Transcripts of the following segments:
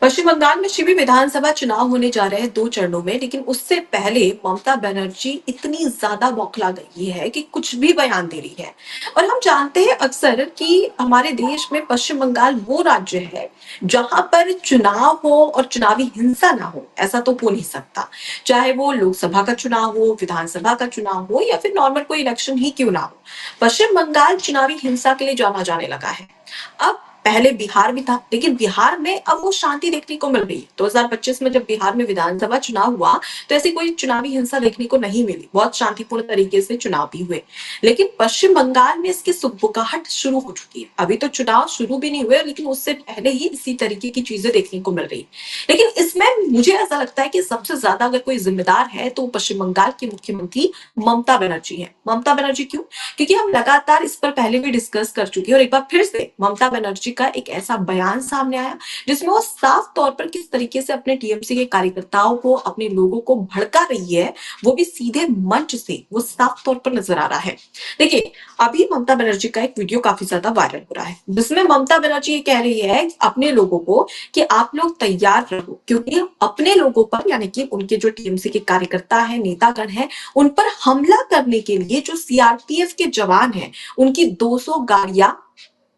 पश्चिम बंगाल में शिवी विधानसभा चुनाव होने जा रहे हैं 2 चरणों में, लेकिन उससे पहले ममता बनर्जी इतनी ज्यादा बौखला गई है कि कुछ भी बयान दे रही है। और हम जानते हैं अक्सर कि हमारे देश में पश्चिम बंगाल वो राज्य है जहां पर चुनाव हो और चुनावी हिंसा ना हो, ऐसा तो हो नहीं सकता। चाहे वो लोकसभा का चुनाव हो, विधानसभा का चुनाव हो या फिर नॉर्मल कोई इलेक्शन ही क्यों ना हो, पश्चिम बंगाल चुनावी हिंसा के लिए जाना जाने लगा है। अब पहले बिहार भी था, लेकिन बिहार में अब वो शांति देखने को मिल रही है। 2025 में जब बिहार में विधानसभा चुनाव हुआ तो ऐसी कोई चुनावी हिंसा देखने को नहीं मिली, बहुत शांतिपूर्ण तरीके से चुनाव भी हुए। लेकिन पश्चिम बंगाल में इसकी सुगबुगाहट शुरू हो चुकी है। अभी तो चुनाव शुरू भी नहीं हुए, लेकिन उससे पहले ही इसी तरीके की चीजें देखने को मिल रही है। लेकिन इसमें मुझे ऐसा लगता है कि सबसे ज्यादा अगर कोई जिम्मेदार है तो पश्चिम बंगाल की मुख्यमंत्री ममता बनर्जी है। ममता बनर्जी क्यों? क्योंकि हम लगातार इस पर पहले भी डिस्कस कर चुके हैं और एक बार फिर से ममता बनर्जी का एक ऐसा बयान सामने आया जिसमें वो साफ तौर पर किस तरीके से अपने टीएमसी के कार्यकर्ताओं को, अपने लोगों को भड़का रही है, वो भी सीधे मंच से, वो साफ तौर पर नजर आ रहा है। देखिए, अभी ममता बनर्जी का एक वीडियो काफी ज्यादा वायरल हो रहा है जिसमें ममता बनर्जी ये कह रही है अपने लोगों को कि आप लोग तैयार रहो, क्योंकि अपने लोगों पर, यानी कि उनके जो टीएमसी के कार्यकर्ता है, नेतागण है, उन पर हमला करने के लिए जो सीआरपीएफ के जवान हैं, उनकी 200 गाड़ियां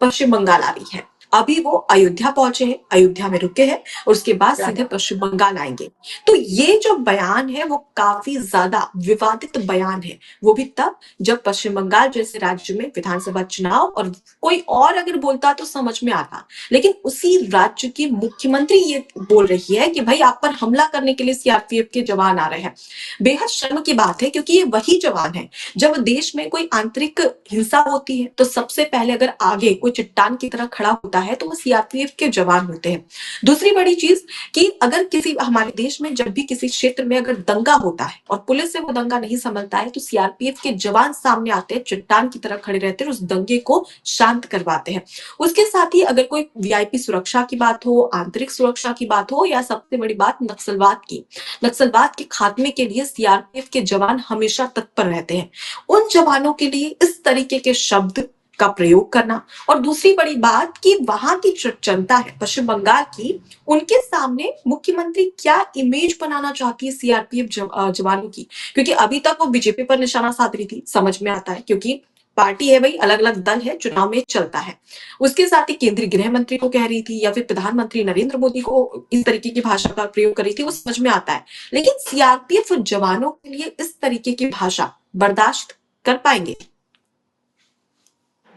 पश्चिम बंगाल आ रही है। अभी वो अयोध्या पहुंचे हैं, अयोध्या में रुके हैं और उसके बाद सीधे पश्चिम बंगाल आएंगे। तो ये जो बयान है वो काफी ज्यादा विवादित बयान है, वो भी तब जब पश्चिम बंगाल जैसे राज्य में विधानसभा चुनाव और कोई और अगर बोलता तो समझ में आता, लेकिन उसी राज्य की मुख्यमंत्री ये बोल रही है कि भाई आप पर हमला करने के लिए सीआरपीएफ के जवान आ रहे हैं। बेहद शर्म की बात है, क्योंकि ये वही जवान है, जब देश में कोई आंतरिक हिंसा होती है तो सबसे पहले अगर आगे कोई चट्टान की तरह खड़ा होता है तो वो सीआरपीएफ के जवान होते हैं। दूसरी बड़ी चीज कि अगर किसी हमारे देश में जब भी किसी क्षेत्र में अगर दंगा होता है और पुलिस से वो दंगा नहीं संभलता है तो सीआरपीएफ के जवान सामने आते हैं, चट्टान की तरह खड़े रहते हैं, उस दंगे को शांत करवाते हैं। उसके साथ ही अगर कोई वीआईपी सुरक्षा की बात हो, आंतरिक सुरक्षा की बात हो, या सबसे बड़ी बात नक्सलवाद की, नक्सलवाद के खात्मे के लिए सीआरपीएफ के जवान हमेशा तत्पर रहते हैं। उन जवानों के लिए इस तरीके के शब्द का प्रयोग करना, और दूसरी बड़ी बात कि वहां की जो जनता है पश्चिम बंगाल की, उनके सामने मुख्यमंत्री क्या इमेज बनाना चाहती है सीआरपीएफ जवानों की, क्योंकि अभी तक वो बीजेपी पर निशाना साध रही थी, समझ में आता है, क्योंकि पार्टी है भाई, अलग अलग दल है, चुनाव में चलता है। उसके साथ ही केंद्रीय गृह मंत्री को कह रही थी या फिर प्रधानमंत्री नरेंद्र मोदी को इस तरीके की भाषा का प्रयोग कर रही थी, वो समझ में आता है। लेकिन सीआरपीएफ जवानों के लिए इस तरीके की भाषा बर्दाश्त कर पाएंगे?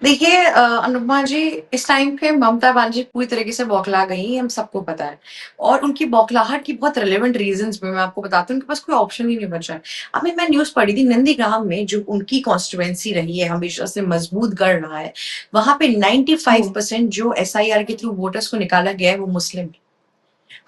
देखिए अनुपमा जी, इस टाइम पे ममता बनर्जी पूरी तरीके से बौखला गई हैं, हम सबको पता है। और उनकी बौखलाहट की बहुत रिलेवेंट रीजंस भी मैं आपको बताती हूँ, उनके पास कोई ऑप्शन ही नहीं बचा है। अभी मैं न्यूज़ पढ़ी थी, नंदीग्राम में जो उनकी कॉन्स्टिट्यूएंसी रही है, हमेशा से मजबूत गढ़ रहा है, वहां पे 95% जो एसआईआर के थ्रू वोटर्स को निकाला गया है वो मुस्लिम है।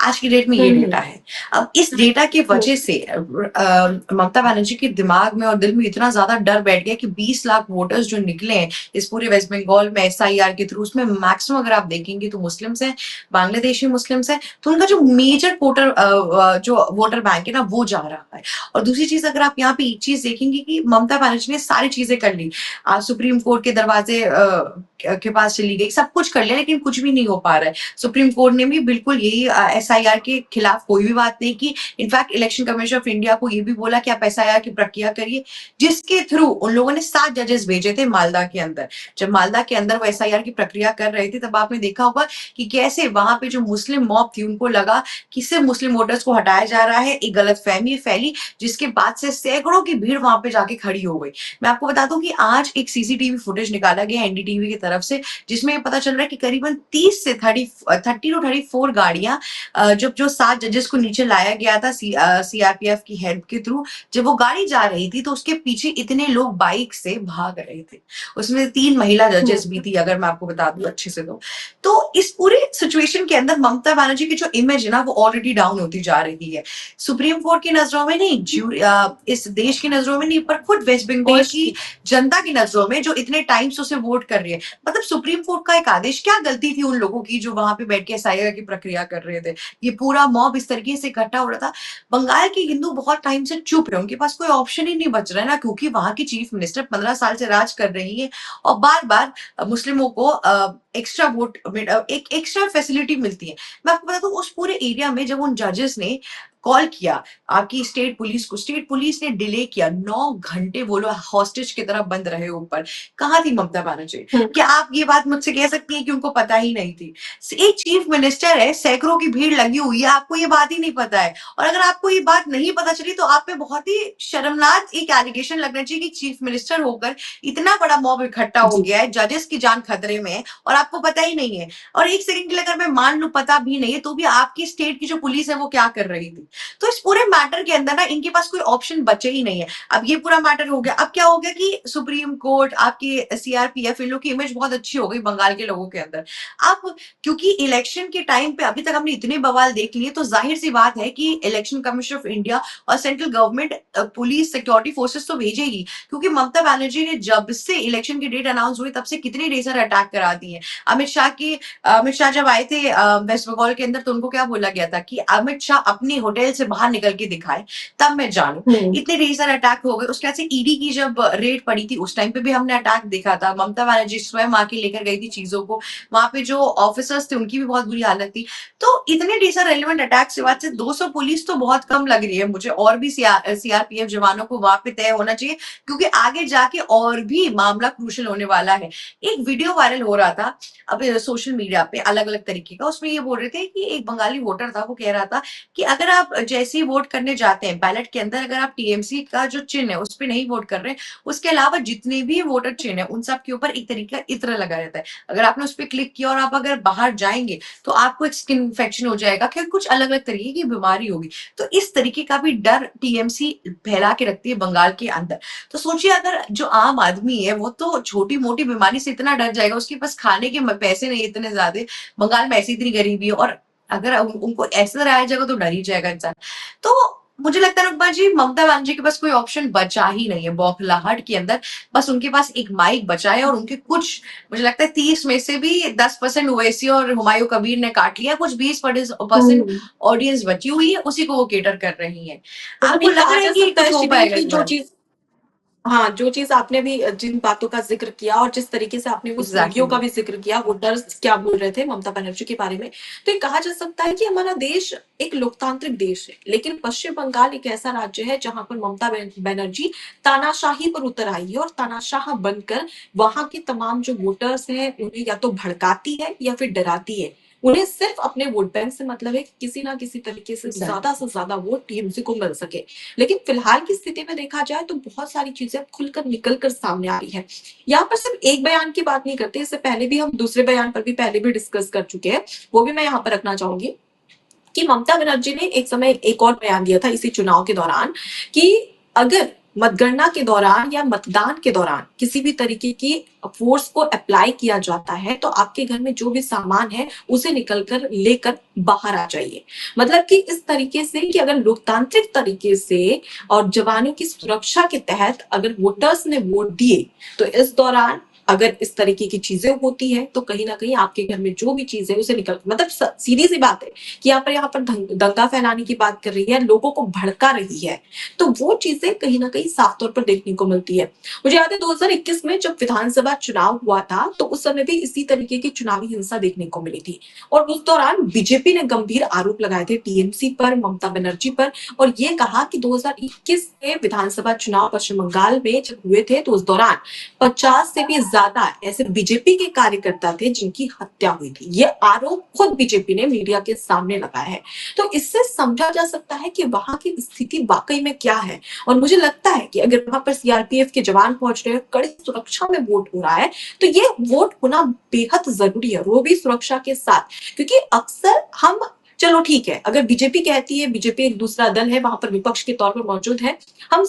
आज की डेट में ये डेटा है। अब इस डेटा की वजह से ममता बनर्जी के दिमाग में और दिल में इतना ज्यादा डर बैठ गया कि 20 लाख वोटर्स जो निकले हैं इस पूरे वेस्ट बंगाल में एसआईआर के थ्रू, उसमें मैक्सिमम अगर आप देखेंगे तो मुस्लिम्स हैं, बांग्लादेशी मुस्लिम्स हैं। तो उनका जो मेजर वोटर बैंक है ना, वो जा रहा है। और दूसरी चीज, अगर आप यहाँ पे एक चीज देखेंगे कि ममता बनर्जी ने सारी चीजें कर ली, सुप्रीम कोर्ट के दरवाजे के पास चली गई, सब कुछ कर लिया, लेकिन कुछ भी नहीं हो पा रहा है। सुप्रीम कोर्ट ने भी बिल्कुल यही एसआईआर के खिलाफ कोई भी बात नहीं की। In fact election commission of India को ये भी बोला कि आप एसआईआर की प्रक्रिया करिए, जिसके थ्रू उन लोगों ने 7 जजेस भेजे थे मालदा के अंदर। जब मालदा के अंदर वो एसआईआर की प्रक्रिया कर रहे थे, तब आपने देखा होगा कि कैसे वहां पे जो मुस्लिम मॉब थी, उनको लगा कि सिर्फ मुस्लिम वोटर्स को हटाया जा रहा है, एक गलत फहमी फैली, जिसके बाद से सैकड़ों की भीड़ वहां पे जाके खड़ी हो गई। मैं आपको बता दूं कि आज एक सीसीटीवी फुटेज निकाला गया एनडीटीवी की तरफ से, जिसमें पता चल रहा है कि करीबन 30 से 34 गाड़ियां, जो 7 जजेस को नीचे लाया गया था सीआरपीएफ की हेल्प के थ्रू, जब वो गाड़ी जा रही थी तो उसके पीछे इतने लोग बाइक से भाग रहे थे। उसमें 3 महिला जजेस भी थी, अगर मैं आपको बता दूं अच्छे से। तो इस पूरे सिचुएशन के अंदर ममता बनर्जी की जो इमेज है ना, वो ऑलरेडी डाउन होती जा रही है। सुप्रीम कोर्ट की नजरों में नहीं, इस देश की नजरों में नहीं, पर खुद वेस्ट बंगाल की जनता की नजरों में, जो इतने टाइम से उसे वोट कर रही है। मतलब सुप्रीम कोर्ट का एक आदेश, क्या गलती थी उन लोगों की जो वहां पे बैठ के एसआईआर की प्रक्रिया कर रहे थे? थे। ये पूरा मॉब इस तरीके से इकट्ठा हो रहा था। बंगाल के हिंदू बहुत टाइम से चुप है, उनके पास कोई ऑप्शन ही नहीं बच रहा है ना, क्योंकि वहाँ की चीफ मिनिस्टर 15 साल से राज कर रही है और बार-बार मुस्लिमों को एक्स्ट्रा वोट एक एक्स्ट्रा फैसिलिटी मिलती है। मैं आपको बता दूँ उस पूरे एरिया में जब उन जजेस ने कॉल किया आपकी स्टेट पुलिस ने डिले किया 9 घंटे वो लोग हॉस्टेज की तरह बंद रहे ऊपर। कहाँ थी ममता बनर्जी? हुँ, क्या आप ये बात मुझसे कह सकती हैं कि उनको पता ही नहीं थी? एक चीफ मिनिस्टर है, सैकड़ों की भीड़ लगी हुई है, आपको ये बात ही नहीं पता है। और अगर आपको ये बात नहीं पता चली तो आप पे बहुत ही शर्मनाक एक एलिगेशन लगना चाहिए कि चीफ मिनिस्टर होकर इतना बड़ा मॉब इकट्ठा हो जी। गया है, जजेस की जान खतरे में है और आपको पता ही नहीं है। और एक सेकंड के लिए अगर मैं मान लूं पता भी नहीं है तो भी आपकी स्टेट की जो पुलिस है वो क्या कर रही थी? तो इस पूरे मैटर के अंदर ना इनके पास कोई ऑप्शन बचे ही नहीं है। अब ये पूरा मैटर हो गया, अब क्या हो गया कि सुप्रीम कोर्ट आपकी सीआरपीएफ इन लोग की इमेज बहुत अच्छी हो गई बंगाल के लोगों के अंदर। अब क्योंकि इलेक्शन के टाइम पे अभी तक हमने इतने बवाल देख लिए तो जाहिर सी बात है कि इलेक्शन कमीशन ऑफ इंडिया और central government police security forces तो भेजेगी, क्योंकि ममता बनर्जी ने जब से इलेक्शन की डेट अनाउंस हुई तब से कितने रेसर अटैक करा दी है। अमित शाह जब आए थे वेस्ट बंगाल के अंदर तो उनको क्या बोला गया था कि अमित शाह अपने होटल से बाहर निकल के दिखाए तब मैं जानू। हुँ, इतने रेसर अटैक हो गए। उसके बाद से ईडी की जब रेड पड़ी थी उस टाइम पे भी हमने अटैक देखा था। ममता बनर्जी स्वयं आके लेकर गई थी चीजों को, वहां पे जो ऑफिसर्स थे उनकी भी बहुत बुरी हालत थी। तो इतने रेसर रेलिवेंट अटैक के बाद से 200 पुलिस तो बहुत कम लग रही है मुझे, और भी सीआरपीएफ जवानों को वहां पे तय होना चाहिए, क्योंकि आगे जाके और भी मामला क्रूशल होने वाला है। एक वीडियो वायरल हो रहा था अब सोशल मीडिया पे अलग अलग तरीके का, उसमें ये बोल रहे थे कि एक बंगाली वोटर था, वो कह रहा था कि अगर आप जैसे ही वोट करने जाते हैं बैलेट के अंदर, अगर आप टीएमसी का जो चिन्ह है उस पर नहीं वोट कर रहे, उसके अलावा जितने भी वोटर चिन्ह है उन सब के ऊपर एक तरीके का इत्र लगा रहता है। अगर आपने उस पर क्लिक किया और आप अगर बाहर जाएंगे तो आपको एक स्किन इन्फेक्शन हो जाएगा, क्या कुछ अलग अलग तरीके की बीमारी होगी। तो इस तरीके का भी डर टीएमसी फैला के रखती है बंगाल के अंदर। तो सोचिए अगर जो आम आदमी है वो तो छोटी मोटी बीमारी से इतना डर जाएगा, उसके पास खाने के पैसे नहीं इतने ज्यादा, बंगाल में ऐसी इतनी गरीबी है और अगर उनको ऐसे रहा जाएगा तो डर ही जाएगा इंसान। तो मुझे लगता है रुकमा जी ममता बनर्जी के पास कोई ऑप्शन बचा ही नहीं है बौखलाहट के अंदर। बस उनके पास एक माइक बचा है और उनके कुछ, मुझे लगता है 30 में से भी 10% ओवैसी और हुमायूं कबीर ने काट लिया, कुछ 20% हुँ। ऑडियंस बची हुई है, उसी को वो केटर कर रही है। मतलब आपको ये लग कहा रहा है जा कि सकता है कुछ हो शिविर पाएगा की इस जो बार? चीज़ हाँ, जो चीज़ आपने भी जिन बातों का ज़िक्र किया और जिस तरीके से आपने उस वीडियो का एग्जैक्टली। भी ज़िक्र किया, वोटर्स क्या बोल रहे थे ममता बनर्जी के बारे में, तो ये कहा जा सकता है कि हमारा देश एक लोकतांत्रिक देश है, लेकिन पश्चिम बंगाल एक ऐसा राज्य है जहाँ पर ममता बनर्जी तानाशाही पर उतर आई है और तानाशाह बनकर वहाँ के तमाम जो वोटर्स हैं, उन्हें या तो भड़काती है या फिर डराती है। उन्हें सिर्फ अपने वोट बैंक से मतलब है कि किसी ना किसी तरीके से एग्जैक्टली। ज़्यादा वोट टीएमसी को मिल सके। लेकिन फिलहाल की स्थिति में देखा जाए तो बहुत सारी चीजें अब खुलकर निकल कर सामने आ रही है। यहाँ पर सिर्फ एक बयान की बात नहीं करते, इससे पहले भी हम दूसरे बयान पर भी पहले भी डिस्कस कर चुके हैं, वो भी मैं यहाँ पर रखना चाहूंगी कि ममता बनर्जी ने एक समय एक और बयान दिया था इसी चुनाव के दौरान कि अगर मतगणना के दौरान या मतदान के दौरान किसी भी तरीके की फोर्स को अप्लाई किया जाता है तो आपके घर में जो भी सामान है उसे निकल कर लेकर बाहर आ जाइए। मतलब कि इस तरीके से कि अगर लोकतांत्रिक तरीके से और जवानों की सुरक्षा के तहत अगर वोटर्स ने वोट दिए तो इस दौरान अगर इस तरीके की चीजें होती है तो कहीं ना कहीं आपके घर में जो भी चीज है उसे निकल मतलब सीधी सी बात है कि यहाँ पर दंगा फैलाने की बात कर रही है, लोगों को भड़का रही है, तो वो चीजें कहीं ना कहीं साफ तौर पर देखने को मिलती है। मुझे याद है 2021 में जब विधानसभा चुनाव हुआ था तो उस समय भी इसी तरीके की चुनावी हिंसा देखने को मिली थी और उस दौरान बीजेपी ने गंभीर आरोप लगाए थे टीएमसी पर, ममता बनर्जी पर और ये कहा कि 2021 में विधानसभा चुनाव पश्चिम बंगाल में जब हुए थे तो उस दौरान 50 से भी ज्यादा ऐसे बीजेपी के कार्यकर्ता थे जिनकी हत्या हुई थी। ये आरोप खुद बीजेपी ने मीडिया के सामने लगाया है। तो इससे समझा जा सकता है कि वहां की स्थिति वाकई में क्या है और मुझे लगता है कि अगर वहां पर सीआरपीएफ के जवान पहुंच रहे हैं, कड़ी सुरक्षा में वोट हो रहा है, तो ये वोट होना बेहद जरूरी है, वो भी सुरक्षा के साथ। क्योंकि अक्सर हम चलो ठीक है, अगर बीजेपी कहती है, बीजेपी एक दूसरा दल है, वहां पर विपक्ष के तौर पर मौजूद है,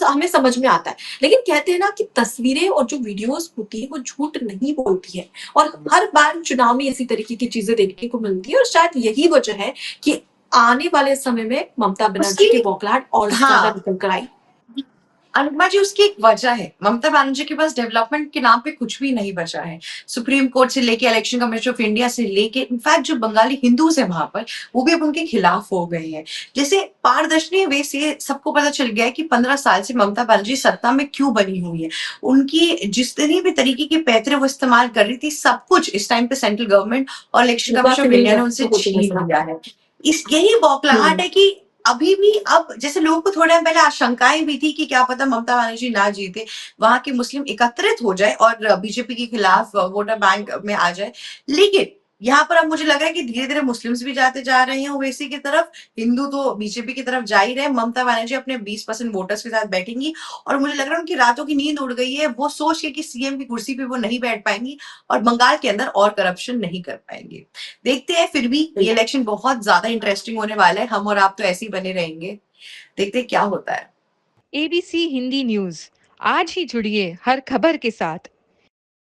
हमें समझ में आता है, लेकिन कहते हैं ना कि तस्वीरें और जो वीडियोस होती है वो झूठ नहीं बोलती है और हर बार चुनाव में इसी तरीके की चीजें देखने को मिलती है और शायद यही वजह है कि आने वाले समय में ममता बनर्जी उसकी की बौखलाहट और ज्यादा हाँ, निकल कर आई। अनुपमा जी, उसकी एक वजह है। ममता बनर्जी के पास डेवलपमेंट के नाम पे कुछ भी नहीं बचा है। सुप्रीम कोर्ट से लेके इलेक्शन कमीशन ऑफ इंडिया से लेके इनफैक्ट जो बंगाली हिंदूज है वहां पर, वो भी अब उनके खिलाफ हो गए हैं। जैसे पारदर्शी वे से सबको पता चल गया है कि 15 साल से ममता बनर्जी सत्ता में क्यों बनी हुई है। उनकी जितनी भी तरीके के पैतरे वो इस्तेमाल कर रही थी, सब कुछ इस टाइम पे सेंट्रल गवर्नमेंट और इलेक्शन मुद्दा कमीशन ऑफ फिनिंग इंडिया ने है उनसे तो होती है छीन सर। लिया है। इस यही बौखलाहट हुँ, है कि अभी भी अब जैसे लोगों को थोड़े टाइम पहले आशंकाएं भी थी कि क्या पता ममता बनर्जी ना जीते, वहां के मुस्लिम एकत्रित हो जाए और बीजेपी के खिलाफ वोटर बैंक में आ जाए। लेकिन यहाँ पर अब मुझे लग रहा है कि धीरे धीरे मुस्लिम्स भी जाते जा रहे हैं ओवैसी की तरफ, हिंदू तो बीजेपी की तरफ जा ही रहे हैं। ममता बनर्जी अपने 20% वोटर्स के साथ बैठेंगी और मुझे लग रहा है उनकी रातों की नींद उड़ गई है। वो सोच के कि सीएम की कुर्सी पे वो नहीं बैठ पाएंगी और बंगाल के अंदर और करप्शन नहीं कर पाएंगे। देखते हैं, फिर भी ये बिल्कुल। इलेक्शन बहुत ज्यादा इंटरेस्टिंग होने वाला है। हम और आप तो ऐसे ही बने रहेंगे। देखते हैं क्या होता है। एबीसी हिंदी न्यूज़ आज ही जुड़िए हर खबर के साथ।